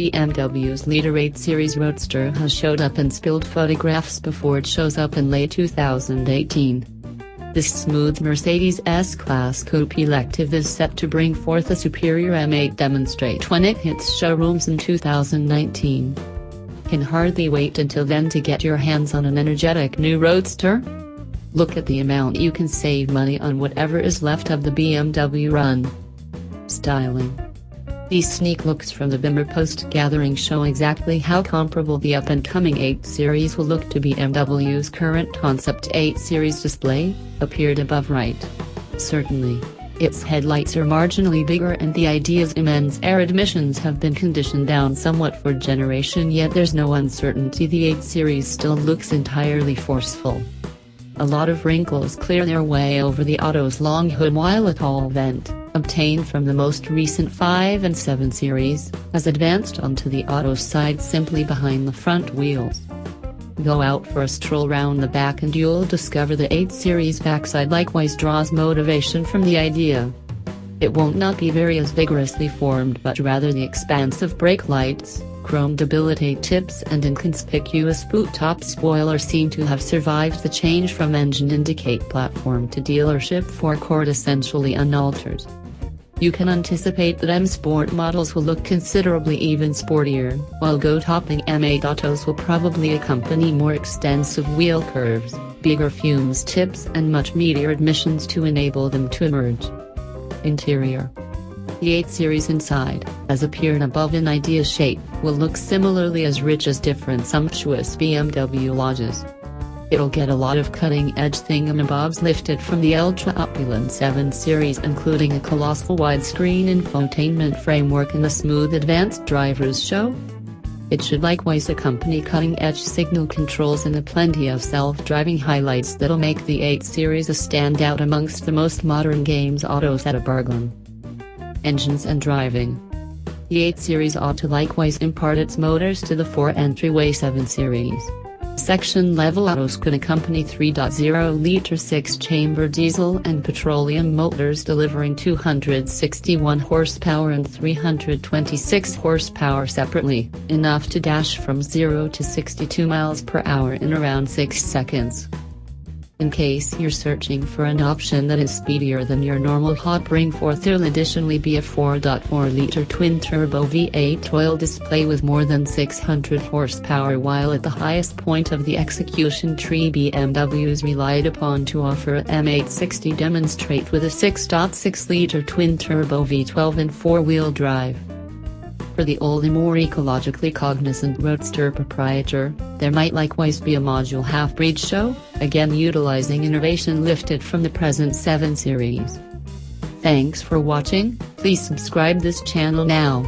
BMW's Leader 8 Series Roadster has showed up in spilled photographs before it shows up in late 2018. This smooth Mercedes S-Class Coupe elective is set to bring forth a superior M8 demonstrate when it hits showrooms in 2019. Can hardly wait until then to get your hands on an energetic new roadster? Look at the amount you can save money on whatever is left of the BMW run. Styling. These sneak looks from the Bimmer Post gathering show exactly how comparable the up-and-coming 8 Series will look to BMW's current concept 8 Series display, appeared above right. Certainly, its headlights are marginally bigger and the idea's immense air admissions have been conditioned down somewhat for generation, yet there's no uncertainty the 8 Series still looks entirely forceful. A lot of wrinkles clear their way over the Auto's long hood while a tall vent, obtained from the most recent 5 and 7 Series, has advanced onto the Auto's side simply behind the front wheels. Go out for a stroll round the back and you'll discover the 8 Series backside likewise draws motivation from the idea. It won't not be very as vigorously formed but rather the expansive brake lights, chrome debilitate tips and inconspicuous boot top spoiler seem to have survived the change from engine indicate platform to dealership forecourt essentially unaltered. You can anticipate that M Sport models will look considerably even sportier, while go-topping M8 Autos will probably accompany more extensive wheel curves, bigger fumes tips and much meatier admissions to enable them to emerge. Interior. The 8 Series inside, as appeared above in idea shape, will look similarly as rich as different sumptuous BMW lodges. It'll get a lot of cutting-edge thingamabobs lifted from the ultra-opulent 7 Series, including a colossal widescreen infotainment framework and a smooth advanced driver's show. It should likewise accompany cutting-edge signal controls and a plenty of self-driving highlights that'll make the 8 Series a standout amongst the most modern games autos at a bargain. Engines and driving. The 8 Series ought to likewise impart its motors to the 4 entryway 7 Series. Section-level autos could accompany 3.0-liter 6-chamber diesel and petroleum motors delivering 261 horsepower and 326 horsepower separately, enough to dash from 0 to 62 miles per hour in around 6 seconds. In case you're searching for an option that is speedier than your normal hot bring forth there'll additionally be a 4.4-liter twin-turbo V8 oil display with more than 600 horsepower, while at the highest point of the execution tree BMW's relied upon to offer a M860 demonstrate with a 6.6-liter twin-turbo V12 and 4-wheel drive. For the older more ecologically cognizant roadster proprietor, there might likewise be a module half-breed show, again utilizing innovation lifted from the present 7 Series. Thanks for watching, please subscribe this channel now.